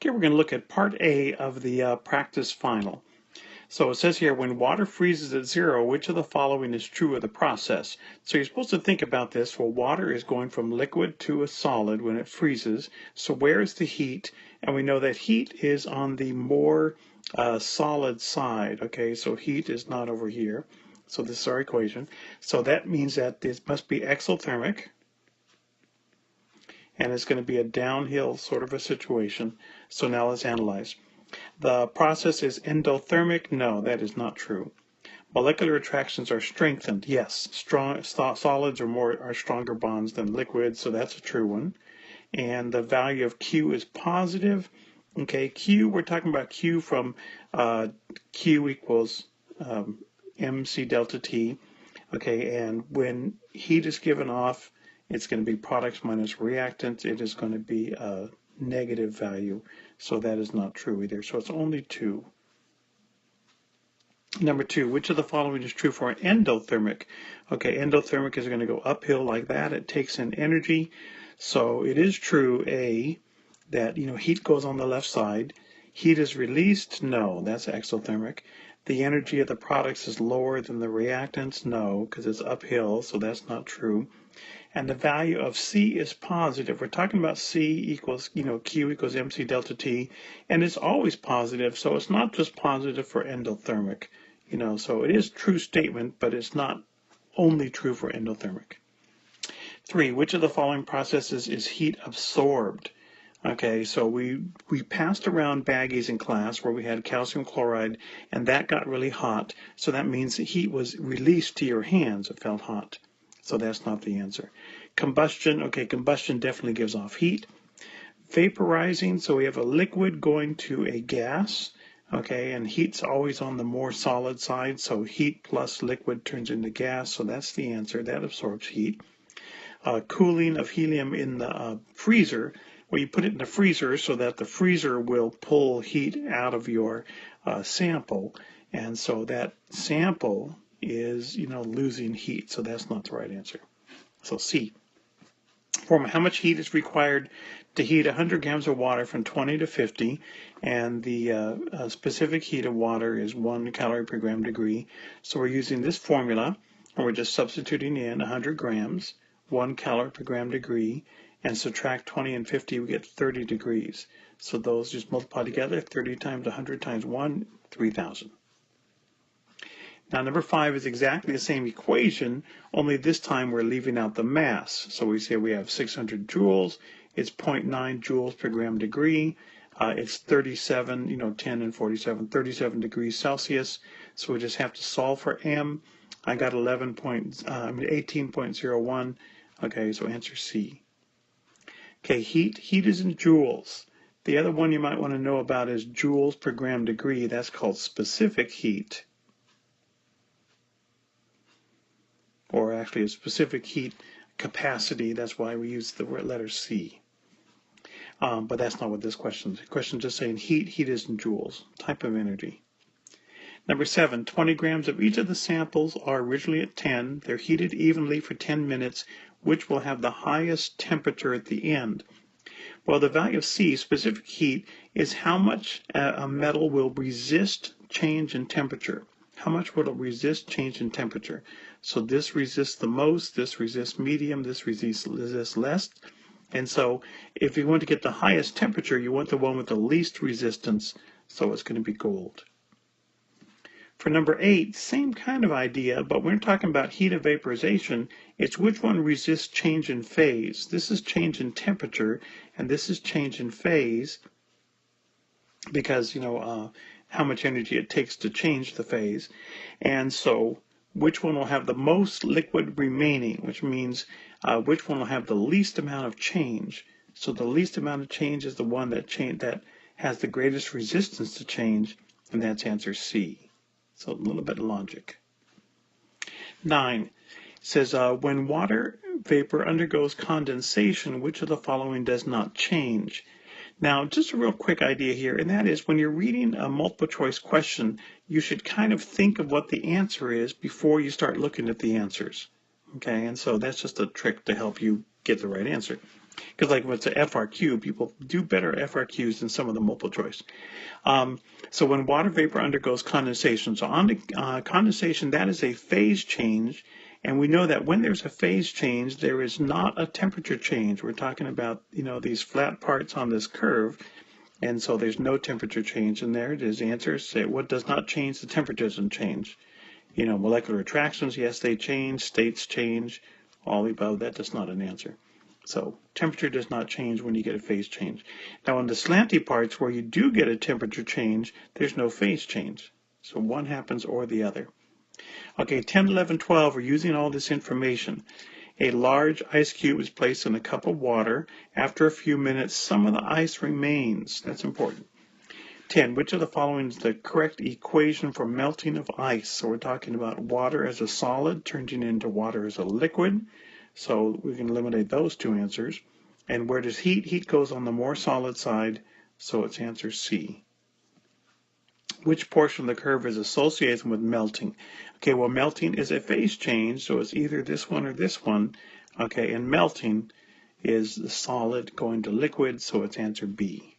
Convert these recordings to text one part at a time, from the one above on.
Okay, we're going to look at part A of the practice final. So it says here, when water freezes at zero, which of the following is true of the process? So you're supposed to think about this. Well, water is going from liquid to a solid when it freezes. So where is the heat? And we know that heat is on the more solid side. Okay, so heat is not over here. So this is our equation. So that means that this must be exothermic. And it's going to be a downhill sort of a situation. So now let's analyze. The process is endothermic. No, that is not true. Molecular attractions are strengthened. Yes, solids are stronger bonds than liquids, so that's a true one. And the value of Q is positive. Okay, Q, we're talking about Q from Q equals mc delta T. Okay, and when heat is given off, it's going to be products minus reactants. It is going to be a negative value, so that is not true either. So it's only 2. Number 2, which of the following is true for an endothermic? Okay, endothermic is going to go uphill like that. It takes in energy. So it is true, A, that heat goes on the left side. Heat is released? No, that's exothermic. The energy of the products is lower than the reactants? No, because it's uphill, so that's not true. And the value of C is positive. We're talking about C equals, Q equals mc delta T, and it's always positive, so it's not just positive for endothermic, so it is a true statement, but it's not only true for endothermic. 3, which of the following processes is heat absorbed? Okay, so we passed around baggies in class where we had calcium chloride, and that got really hot, so that means the heat was released to your hands. It felt hot. So that's not the answer. Combustion, okay, combustion definitely gives off heat. Vaporizing, so we have a liquid going to a gas, okay, and heat's always on the more solid side, so heat plus liquid turns into gas, so that's the answer. That absorbs heat. Cooling of helium in the freezer, well, you put it in the freezer so that the freezer will pull heat out of your sample, and so that sample is, losing heat, so that's not the right answer. So C. How much heat is required to heat 100 grams of water from 20 to 50, and the specific heat of water is 1 calorie per gram degree. So we're using this formula, and we're just substituting in 100 grams, 1 calorie per gram degree, and subtract 20 and 50, we get 30 degrees. So those just multiply together, 30 times 100 times 1, 3,000. Now, number 5 is exactly the same equation, only this time we're leaving out the mass. So we say we have 600 joules, it's 0.9 joules per gram degree, it's 37, 10 and 47, 37 degrees Celsius. So we just have to solve for M. I got 18.01. Okay, so answer C. Okay, heat is in joules. The other one you might want to know about is joules per gram degree. That's called specific heat. Or actually a specific heat capacity. That's why we use the letter C. But that's not what this question is. The question is just saying heat is in joules, type of energy. Number 7, 20 grams of each of the samples are originally at 10. They're heated evenly for 10 minutes, which will have the highest temperature at the end. Well, the value of C, specific heat, is how much a metal will resist change in temperature. How much will it resist change in temperature? So this resists the most, this resists medium, this resists less. And so if you want to get the highest temperature, you want the one with the least resistance, so it's going to be gold. For number 8, same kind of idea, but we're talking about heat of vaporization. It's which one resists change in phase. This is change in temperature, and this is change in phase because, how much energy it takes to change the phase. And so which one will have the most liquid remaining, which means which one will have the least amount of change. So the least amount of change is the one that has the greatest resistance to change, and that's answer C. So a little bit of logic. 9 says when water vapor undergoes condensation, which of the following does not change? Now, just a real quick idea here, and that is when you're reading a multiple choice question, you should kind of think of what the answer is before you start looking at the answers. Okay, and so that's just a trick to help you get the right answer. Because like if it's a FRQ, people do better FRQs than some of the multiple choice. So when water vapor undergoes condensation, so on the condensation, that is a phase change. And we know that when there's a phase change, there is not a temperature change. We're talking about, these flat parts on this curve. And so there's no temperature change in there. There's the answer. Say what does not change, the temperature doesn't change. Molecular attractions, yes, they change. States change. All the above, that is not an answer. So temperature does not change when you get a phase change. Now in the slanty parts where you do get a temperature change, there's no phase change. So one happens or the other. Okay, 10, 11, 12, we're using all this information. A large ice cube is placed in a cup of water. After a few minutes, some of the ice remains. That's important. 10, which of the following is the correct equation for melting of ice? So we're talking about water as a solid turning into water as a liquid. So we can eliminate those two answers. And where does heat? Heat goes on the more solid side, so it's answer C. Which portion of the curve is associated with melting? Okay, well, melting is a phase change, so it's either this one or this one. Okay, and melting is the solid going to liquid, so it's answer B.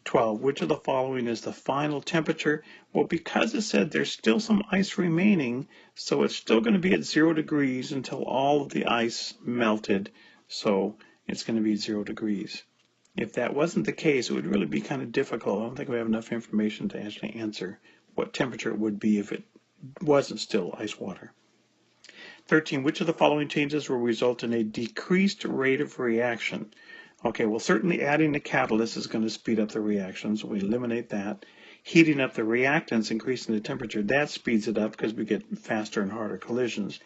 12. Which of the following is the final temperature? Well, because it said there's still some ice remaining, so it's still going to be at 0 degrees until all of the ice melted, so it's going to be 0 degrees. If that wasn't the case, it would really be kind of difficult. I don't think we have enough information to actually answer what temperature it would be if it wasn't still ice water. 13. Which of the following changes will result in a decreased rate of reaction? Okay, well, certainly adding a catalyst is going to speed up the reaction, so we eliminate that. Heating up the reactants, increasing the temperature, that speeds it up because we get faster and harder collisions.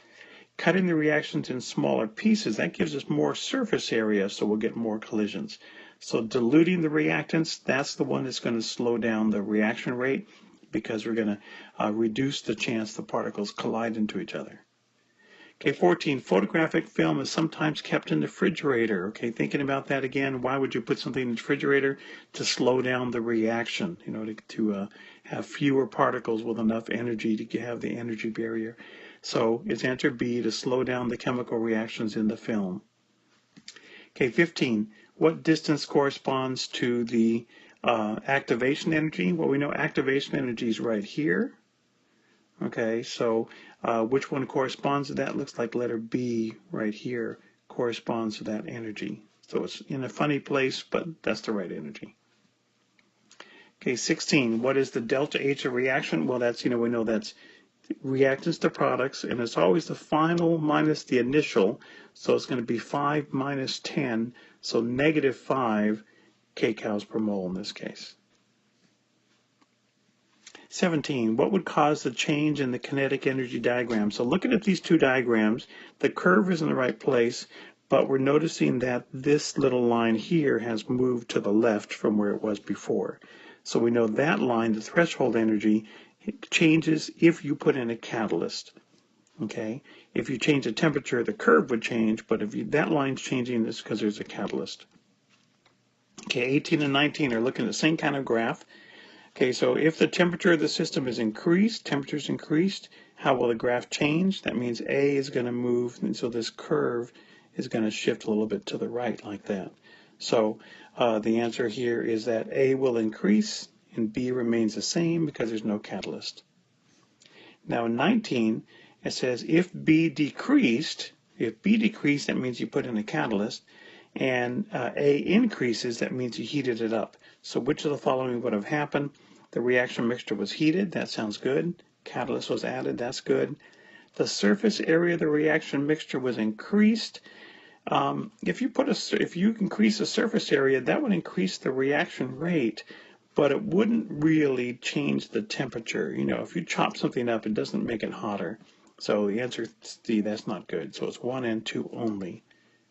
Cutting the reactions in smaller pieces, that gives us more surface area, so we'll get more collisions. So diluting the reactants, that's the one that's going to slow down the reaction rate because we're going to reduce the chance the particles collide into each other. Okay, 14, photographic film is sometimes kept in the refrigerator. Okay, thinking about that again, why would you put something in the refrigerator? To slow down the reaction, to have fewer particles with enough energy to have the energy barrier. So it's answer B, to slow down the chemical reactions in the film. Okay, 15, what distance corresponds to the activation energy? Well, we know activation energy is right here. Okay, so which one corresponds to that? Looks like letter B right here corresponds to that energy. So it's in a funny place, but that's the right energy. Okay, 16. What is the delta H of reaction? Well, that's, we know that's reactants to products, and it's always the final minus the initial. So it's going to be 5 minus 10, so negative 5 kcals per mole in this case. 17. What would cause the change in the kinetic energy diagram? So looking at these two diagrams, the curve is in the right place, but we're noticing that this little line here has moved to the left from where it was before. So we know that line, the threshold energy, changes if you put in a catalyst. Okay, if you change the temperature, the curve would change, but if that line's changing, it's because there's a catalyst. Okay, 18 and 19 are looking at the same kind of graph. Okay, so if the temperature of the system is increased, temperature's increased, how will the graph change? That means A is going to move, and so this curve is going to shift a little bit to the right like that. So the answer here is that A will increase and B remains the same because there's no catalyst. Now in 19, it says if B decreased, that means you put in a catalyst, and A increases, that means you heated it up. So which of the following would have happened? The reaction mixture was heated, that sounds good. Catalyst was added, that's good. The surface area of the reaction mixture was increased. If you increase the surface area, that would increase the reaction rate, but it wouldn't really change the temperature. If you chop something up, it doesn't make it hotter. So the answer is D, that's not good. So it's 1 and 2 only.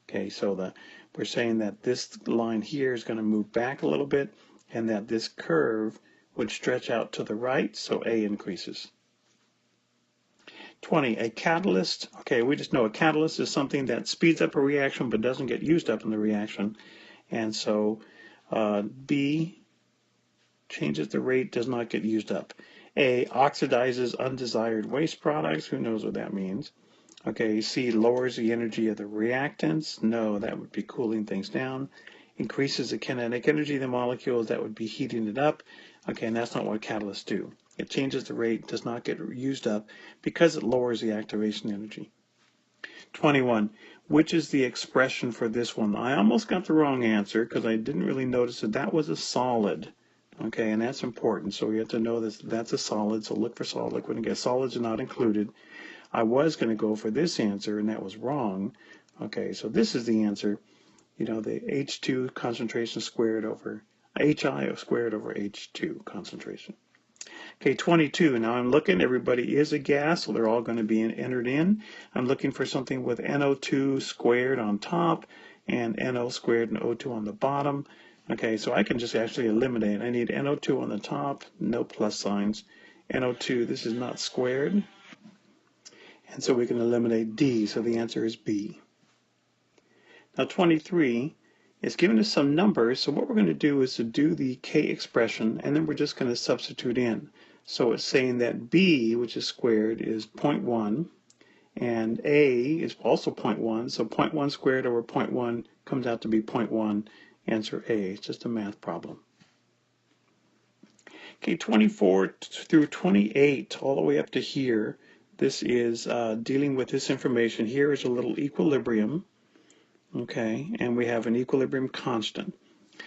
Okay, so we're saying that this line here is going to move back a little bit and that this curve would stretch out to the right, so A increases. 20, a catalyst. Okay, we just know a catalyst is something that speeds up a reaction but doesn't get used up in the reaction. And so B changes the rate, does not get used up. A oxidizes undesired waste products. Who knows what that means? Okay, C lowers the energy of the reactants. No, that would be cooling things down. Increases the kinetic energy of the molecules. That would be heating it up. Okay, and that's not what catalysts do. It changes the rate, does not get used up because it lowers the activation energy. 21. Which is the expression for this one? I almost got the wrong answer because I didn't really notice that that was a solid. Okay, and that's important. So we have to know that that's a solid. So look for solid liquid and gas. Solids are not included. I was going to go for this answer, and that was wrong. Okay, so this is the answer. You know, the H2 concentration squared over HI squared over H2 concentration. Okay, 22. Now I'm looking, everybody is a gas, so they're all going to be entered in. I'm looking for something with NO2 squared on top and NO squared and O2 on the bottom. Okay, so I can just actually eliminate. I need NO2 on the top, no plus signs. NO2, this is not squared. And so we can eliminate D, so the answer is B. Now 23 is giving us some numbers, so what we're going to do is to do the K expression, and then we're just going to substitute in. So it's saying that B, which is squared, is 0.1, and A is also 0.1, so 0.1 squared over 0.1 comes out to be 0.1. Answer A. It's just a math problem. Okay, 24 through 28, all the way up to here, this is dealing with this information. Here is a little equilibrium, okay, and we have an equilibrium constant.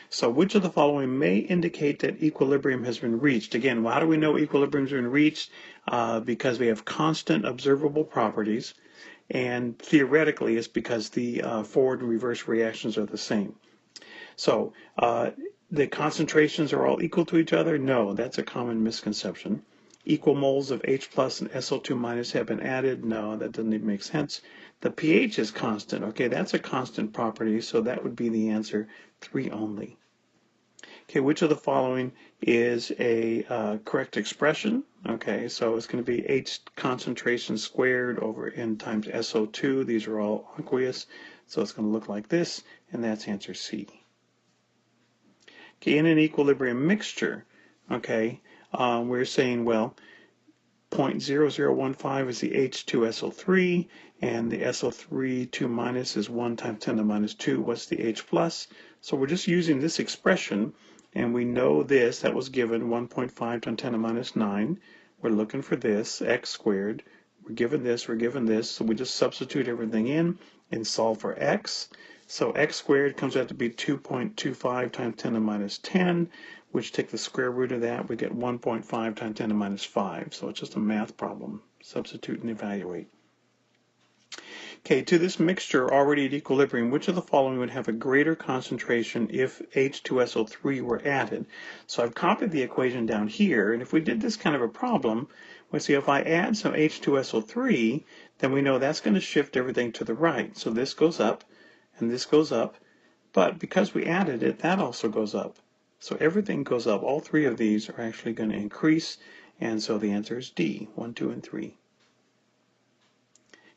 So which of the following may indicate that equilibrium has been reached? Again, how do we know equilibrium has been reached? Because we have constant observable properties, and theoretically it's because the forward and reverse reactions are the same. So the concentrations are all equal to each other? No, that's a common misconception. Equal moles of H plus and SO2 minus have been added? No, that doesn't even make sense. The pH is constant. Okay, that's a constant property, so that would be the answer, 3 only. Okay, which of the following is a correct expression? Okay, so it's going to be H concentration squared over N times SO2. These are all aqueous, so it's going to look like this, and that's answer C. Okay, in an equilibrium mixture, okay, we're saying, well, 0.0015 is the H2SO3, and the SO3 2 minus is 1 times 10 to the minus 2. What's the H plus? So we're just using this expression, and we know this, that was given 1.5 times 10 to the minus 9. We're looking for this, x squared. We're given this, so we just substitute everything in and solve for x. So x squared comes out to be 2.25 times 10 to the minus 10, which take the square root of that, we get 1.5 times 10 to the minus 5. So it's just a math problem. Substitute and evaluate. Okay, to this mixture already at equilibrium, which of the following would have a greater concentration if H2SO3 were added? So I've copied the equation down here, and if we did this kind of a problem, let's see, if I add some H2SO3, then we know that's going to shift everything to the right. So this goes up, and this goes up, but because we added it, that also goes up. So everything goes up. All three of these are actually going to increase, and so the answer is D, 1, 2, and 3.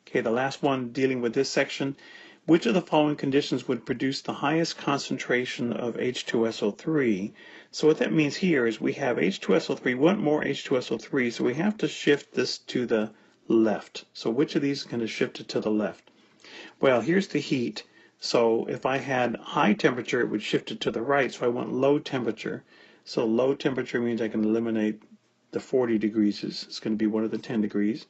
Okay, the last one dealing with this section. Which of the following conditions would produce the highest concentration of H2SO3? So what that means here is we have H2SO3, we want more H2SO3, so we have to shift this to the left. So which of these is going to shift it to the left? Well, here's the heat. So if I had high temperature, it would shift it to the right. So I want low temperature. So low temperature means I can eliminate the 40 degrees. It's going to be one of the 10 degrees.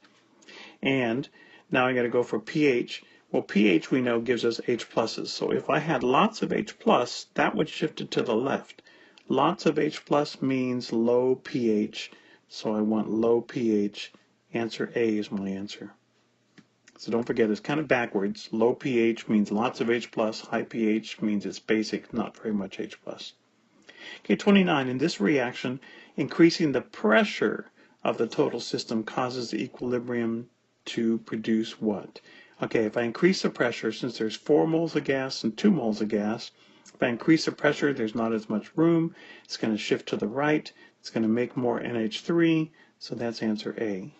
And now I got to go for pH. Well, pH we know gives us H pluses. So if I had lots of H plus, that would shift it to the left. Lots of H plus means low pH. So I want low pH. Answer A is my answer. So don't forget, it's kind of backwards. Low pH means lots of H plus. High pH means it's basic, not very much H plus. Okay, 29. In this reaction, increasing the pressure of the total system causes the equilibrium to produce what? Okay, if I increase the pressure, since there's 4 moles of gas and 2 moles of gas, if I increase the pressure, there's not as much room. It's going to shift to the right. It's going to make more NH3. So that's answer A.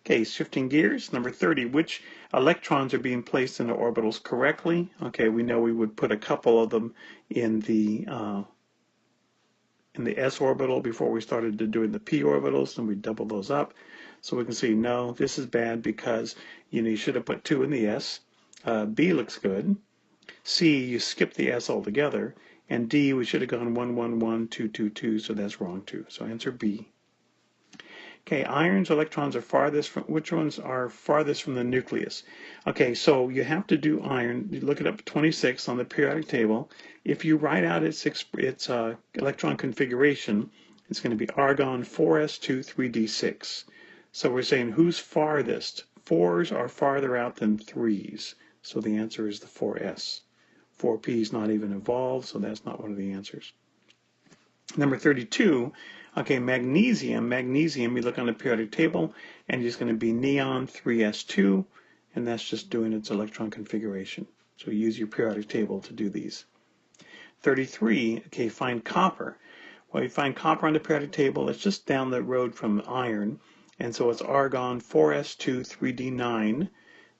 Okay, shifting gears, number 30, which electrons are being placed in the orbitals correctly? Okay, we know we would put a couple of them in the S orbital before we started doing the p orbitals, and we double those up. So we can see, no, this is bad because you should have put 2 in the S. B looks good. C, you skip the S altogether. And D, we should have gone 1, 1, 1, 2, 2, 2, so that's wrong too. So answer B. Okay, iron's electrons are farthest from, which ones are farthest from the nucleus? Okay, so you have to do iron. You look it up 26 on the periodic table. If you write out its electron configuration, it's going to be argon 4s2 3d6. So we're saying who's farthest? 4s are farther out than 3s. So the answer is the 4s. 4p is not even involved, so that's not one of the answers. Number 32, okay, magnesium, you look on the periodic table, and it's going to be neon 3s2, and that's just doing its electron configuration. So use your periodic table to do these. 33, okay, find copper. Well, you find copper on the periodic table, it's just down the road from iron, and so it's argon 4s2 3d9,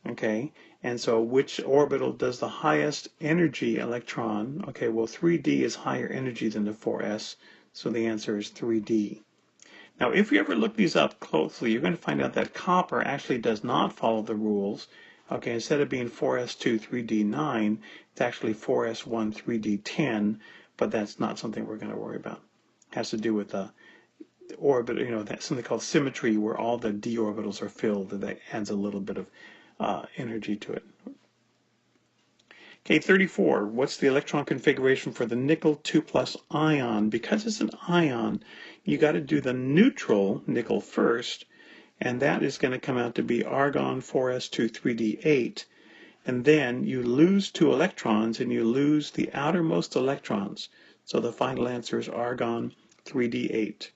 okay, and so which orbital does the highest energy electron? Okay, well 3d is higher energy than the 4s, so the answer is 3d. Now if you ever look these up closely, you're going to find out that copper actually does not follow the rules. Okay, instead of being 4s2 3d9, it's actually 4s1 3d10, but that's not something we're going to worry about. It has to do with the orbit, that's something called symmetry, where all the d orbitals are filled, and that adds a little bit of energy to it. Okay, 34. What's the electron configuration for the nickel 2+ ion? Because it's an ion, you got to do the neutral nickel first, and that is going to come out to be argon 4s2 3d8, and then you lose 2 electrons and you lose the outermost electrons. So the final answer is argon 3d8.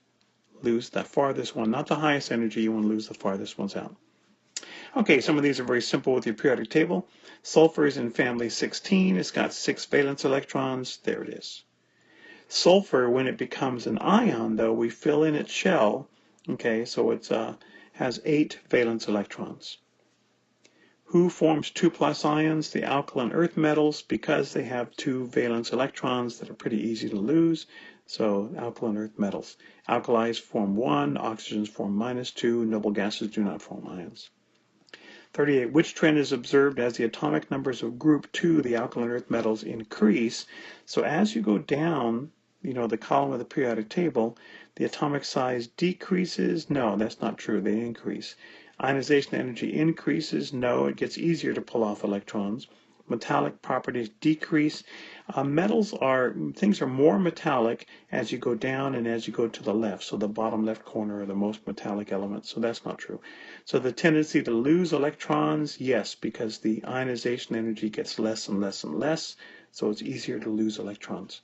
Lose the farthest one, not the highest energy, you want to lose the farthest ones out. Okay, some of these are very simple with your periodic table. Sulfur is in family 16. It's got 6 valence electrons. There it is. Sulfur, when it becomes an ion, though, we fill in its shell. Okay, so it has 8 valence electrons. Who forms 2+ ions? The alkaline earth metals, because they have 2 valence electrons that are pretty easy to lose. So alkaline earth metals. Alkalis form 1, oxygens form -2, noble gases do not form ions. 38. Which trend is observed as the atomic numbers of group 2, the alkaline earth metals, increase? So as you go down, the column of the periodic table, the atomic size decreases? No, that's not true. They increase. Ionization energy increases? No, it gets easier to pull off electrons. Metallic properties decrease. Things are more metallic as you go down and as you go to the left. So the bottom left corner are the most metallic elements. So that's not true. So the tendency to lose electrons, yes, because the ionization energy gets less and less and less. So it's easier to lose electrons.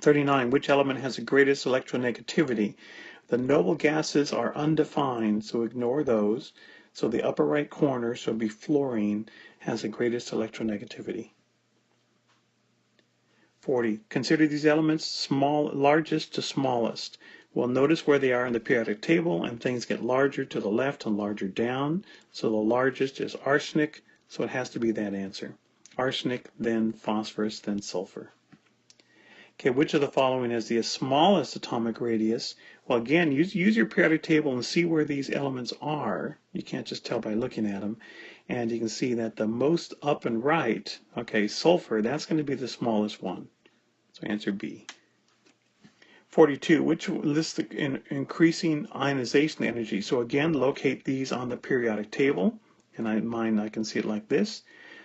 39. Which element has the greatest electronegativity? The noble gases are undefined, so ignore those. So the upper right corner, so it'd be fluorine, has the greatest electronegativity. 40. Consider these elements largest to smallest. Well, notice where they are in the periodic table, and things get larger to the left and larger down. So the largest is arsenic, so it has to be that answer. Arsenic, then phosphorus, then sulfur. Okay, which of the following has the smallest atomic radius? Well, again, use your periodic table and see where these elements are. You can't just tell by looking at them. And you can see that the most up and right, okay, sulfur, that's going to be the smallest one. So answer B. 42, which lists the increasing ionization energy? So again, locate these on the periodic table. And I can see it like this.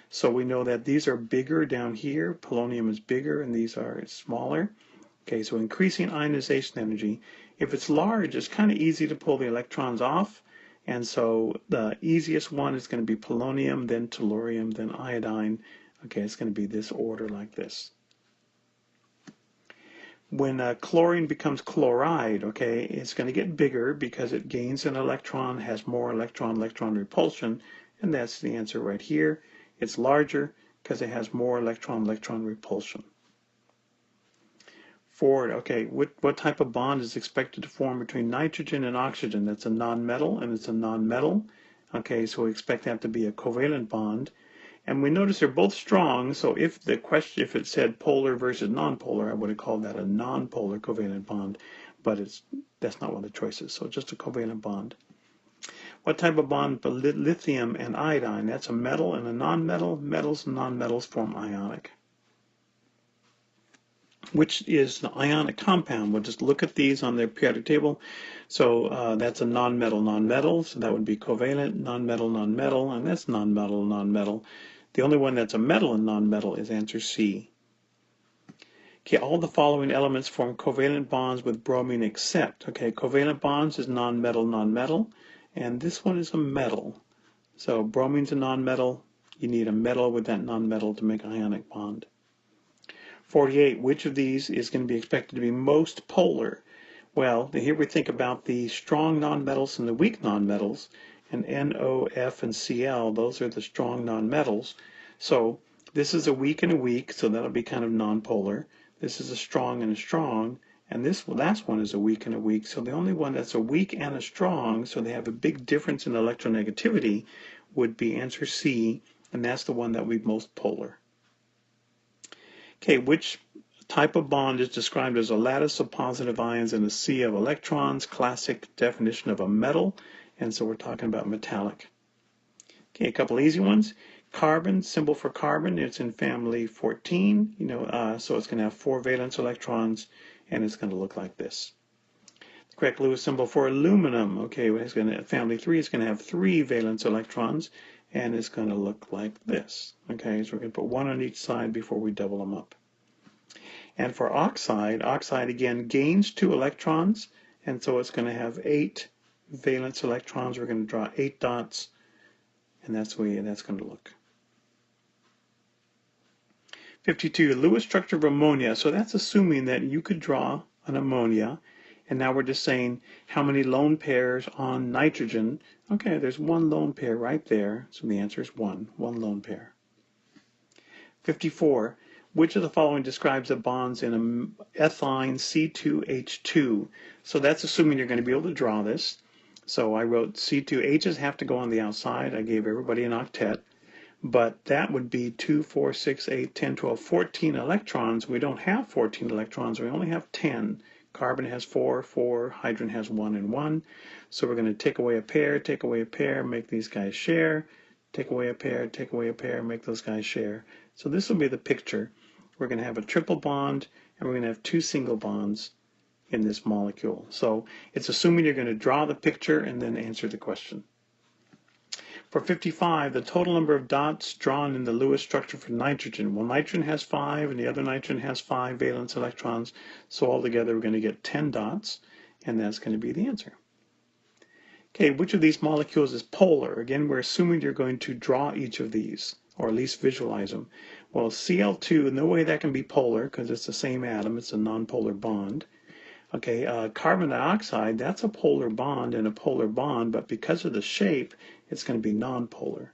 So we know that these are bigger down here. Polonium is bigger and these are smaller. Okay, so increasing ionization energy. If it's large, it's kind of easy to pull the electrons off. And so the easiest one is going to be polonium, then tellurium, then iodine. Okay, it's going to be this order like this. When chlorine becomes chloride, okay, it's going to get bigger because it gains an electron, has more electron-electron repulsion, and that's the answer right here. It's larger because it has more electron-electron repulsion. 4, okay, what type of bond is expected to form between nitrogen and oxygen? That's a nonmetal, and it's a nonmetal. Okay, so we expect that to be a covalent bond. And we notice they're both strong, so if it said polar versus nonpolar, I would have called that a nonpolar covalent bond. but that's not one of the choices. So just a covalent bond. What type of bond for lithium and iodine? That's a metal and a nonmetal. Metals and nonmetals form ionic. Which is the ionic compound? We'll just look at these on their periodic table. So that's a nonmetal, so that would be covalent, nonmetal, and that's nonmetal. The only one that's a metal and nonmetal is answer C. Okay, all the following elements form covalent bonds with bromine except, okay, covalent bonds is nonmetal, and this one is a metal. So bromine's a nonmetal, you need a metal with that nonmetal to make an ionic bond. 48, which of these is going to be expected to be most polar? Well, here we think about the strong nonmetals and the weak nonmetals, and NO, F, and Cl, those are the strong nonmetals. So this is a weak and a weak, so that'll be kind of nonpolar. This is a strong and a strong, and this last one is a weak and a weak. So the only one that's a weak and a strong, so they have a big difference in electronegativity, would be answer C, and that's the one that would be most polar. Okay, which type of bond is described as a lattice of positive ions and a sea of electrons? Classic definition of a metal, and so we're talking about metallic. Okay, a couple easy ones. Carbon, symbol for carbon, it's in family 14, so it's going to have 4 valence electrons, and it's going to look like this. The correct Lewis symbol for aluminum, okay, it's going to family 3, it's going to have 3 valence electrons, and it's going to look like this. Okay, so we're going to put 1 on each side before we double them up. And for oxide again gains 2 electrons, and so it's going to have 8 valence electrons. We're going to draw 8 dots, and that's the way that's going to look. 52, Lewis structure of ammonia. So that's assuming that you could draw an ammonia, and now we're just saying how many lone pairs on nitrogen. Okay, there's 1 lone pair right there, so the answer is 1 lone pair. 54, which of the following describes the bonds in an ethine C2H2? So that's assuming you're going to be able to draw this. So I wrote C2H's have to go on the outside. I gave everybody an octet. But that would be 2, 4, 6, 8, 10, 12, 14 electrons. We don't have 14 electrons. We only have 10. Carbon has 4, hydrogen has 1 and 1. So we're going to take away a pair, make these guys share. Take away a pair, make those guys share. So this will be the picture. We're going to have a triple bond, and we're going to have 2 single bonds in this molecule. So it's assuming you're going to draw the picture and then answer the question. For 55, the total number of dots drawn in the Lewis structure for nitrogen. Well, nitrogen has 5, and the other nitrogen has 5 valence electrons. So altogether, we're going to get 10 dots, and that's going to be the answer. Okay, which of these molecules is polar? Again, we're assuming you're going to draw each of these, or at least visualize them. Well, Cl2, no way that can be polar, because it's the same atom. It's a nonpolar bond. Okay, carbon dioxide, that's a polar bond and a polar bond, but because of the shape, it's going to be nonpolar.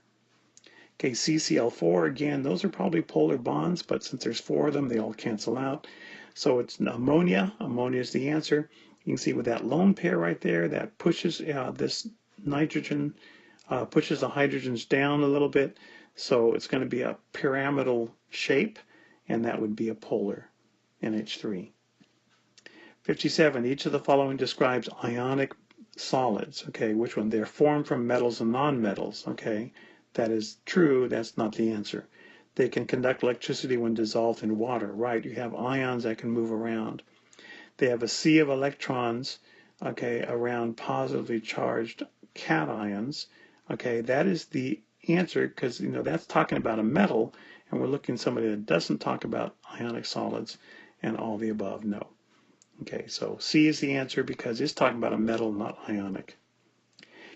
Okay, CCl4, again, those are probably polar bonds, but since there's 4 of them, they all cancel out. So it's ammonia. Ammonia is the answer. You can see with that lone pair right there, that pushes this nitrogen, pushes the hydrogens down a little bit. So it's going to be a pyramidal shape, and that would be a polar, NH3. 57, each of the following describes ionic solids. Okay, which one? They're formed from metals and nonmetals. Okay, that is true. That's not the answer. They can conduct electricity when dissolved in water. Right, you have ions that can move around. They have a sea of electrons, okay, around positively charged cations. Okay, that is the answer, because that's talking about a metal, and we're looking at somebody that doesn't talk about ionic solids, and all the above, no. Okay, so C is the answer because it's talking about a metal, not ionic.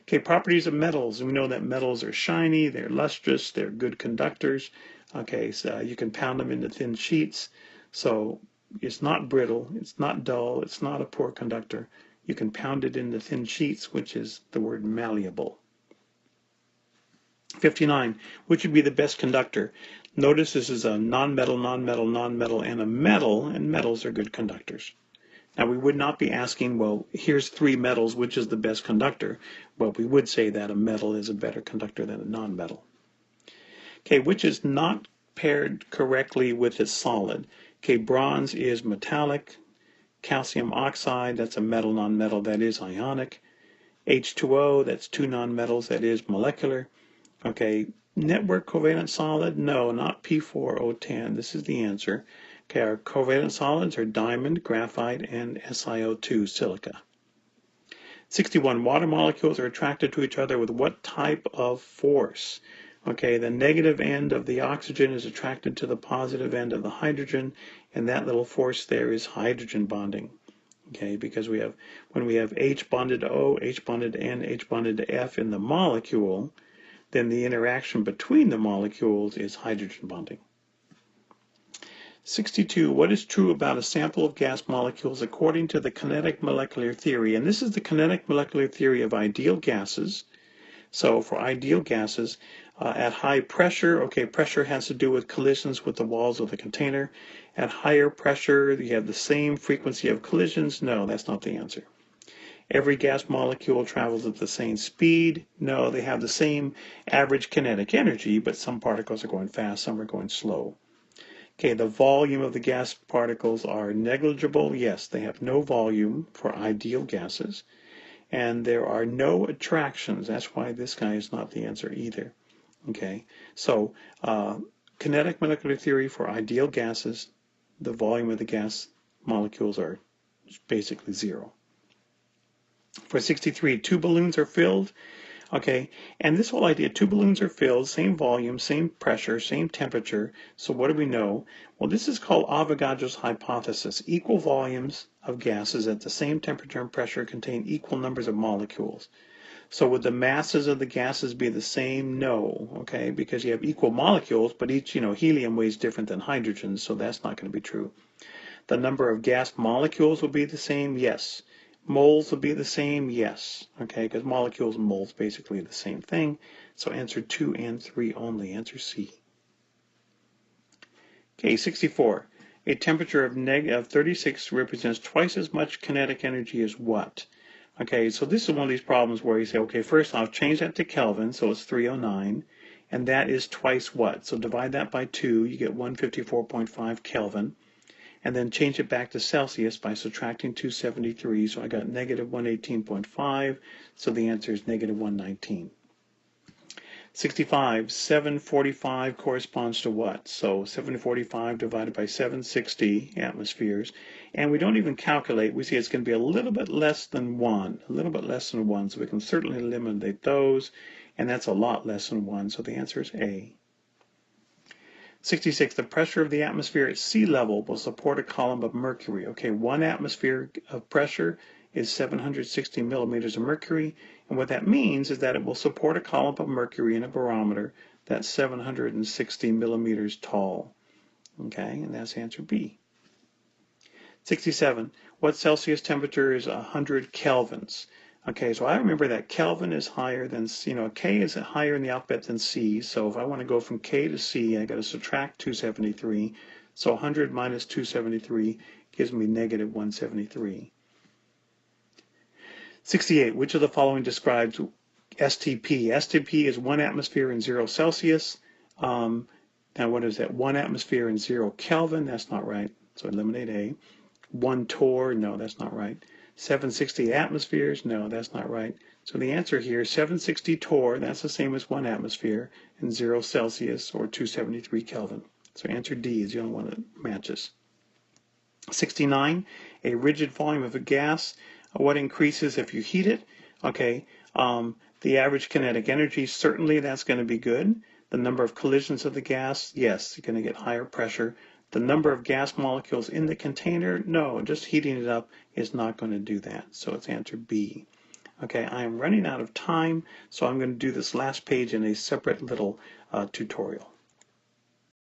Okay, properties of metals. We know that metals are shiny, they're lustrous, they're good conductors. Okay, so you can pound them into thin sheets. So it's not brittle, it's not dull, it's not a poor conductor. You can pound it into thin sheets, which is the word malleable. 59, which would be the best conductor? Notice this is a non-metal, and a metal, and metals are good conductors. Now, we would not be asking, well, here's 3 metals, which is the best conductor? But we would say that a metal is a better conductor than a non-metal. Okay, which is not paired correctly with its solid? Okay, bronze is metallic. Calcium oxide, that's a metal nonmetal, that is ionic. H2O, that's two nonmetals, that is molecular. Okay, network covalent solid, no, not P4O10. This is the answer. Okay, our covalent solids are diamond, graphite, and SiO2, silica. 61, water molecules are attracted to each other with what type of force? Okay, the negative end of the oxygen is attracted to the positive end of the hydrogen, and that little force there is hydrogen bonding. Okay, because when we have H bonded to O, H bonded to N, H bonded to F in the molecule, then the interaction between the molecules is hydrogen bonding. 62. What is true about a sample of gas molecules according to the kinetic molecular theory? And this is the kinetic molecular theory of ideal gases. So for ideal gases, at high pressure, okay, pressure has to do with collisions with the walls of the container. At higher pressure, you have the same frequency of collisions. No, that's not the answer. Every gas molecule travels at the same speed. No, they have the same average kinetic energy, but some particles are going fast, some are going slow. Okay, the volume of the gas particles are negligible. Yes, they have no volume for ideal gases. And there are no attractions. That's why this guy is not the answer either. Okay, so kinetic molecular theory for ideal gases, the volume of the gas molecules are basically zero. For 63, two balloons are filled. Okay, and this whole idea, two balloons are filled, same volume, same pressure, same temperature. So what do we know? Well, this is called Avogadro's hypothesis. Equal volumes of gases at the same temperature and pressure contain equal numbers of molecules. So would the masses of the gases be the same? No, okay, because you have equal molecules, but each, helium weighs different than hydrogen, so that's not going to be true. The number of gas molecules will be the same? Yes. Moles will be the same? Yes. Okay, because molecules and moles basically the same thing. So answer 2 and 3 only. Answer C. Okay, 64. A temperature of 36 represents twice as much kinetic energy as what? Okay, so this is one of these problems where you say, okay, first I'll change that to Kelvin, so it's 309, and that is twice what? So divide that by 2, you get 154.5 Kelvin. And then change it back to Celsius by subtracting 273. So I got negative 118.5. So the answer is negative 119. 65, 745 corresponds to what? So 745 divided by 760 atmospheres. And we don't even calculate. We see it's going to be a little bit less than 1. A little bit less than 1. So we can certainly eliminate those. And that's a lot less than 1. So the answer is A. 66, the pressure of the atmosphere at sea level will support a column of mercury. Okay, 1 atmosphere of pressure is 760 millimeters of mercury. And what that means is that it will support a column of mercury in a barometer that's 760 millimeters tall. Okay, and that's answer B. 67, what Celsius temperature is 100 kelvins? Okay, so I remember that Kelvin is higher than, K is higher in the alphabet than C. So if I want to go from K to C, I got to subtract 273. So 100 minus 273 gives me negative 173. 68, which of the following describes STP? STP is 1 atmosphere in 0 Celsius. Now what is that? 1 atmosphere in 0 Kelvin. That's not right. So eliminate A. 1 torr. No, that's not right. 760 atmospheres? No, that's not right. So the answer here is 760 torr. That's the same as 1 atmosphere in 0 Celsius or 273 Kelvin. So answer D is the only one that matches. 69, a rigid volume of a gas. What increases if you heat it? Okay, the average kinetic energy, certainly that's going to be good. The number of collisions of the gas, yes, you're going to get higher pressure. The number of gas molecules in the container, no, just heating it up is not going to do that. So it's answer B. Okay, I am running out of time, so I'm going to do this last page in a separate little tutorial.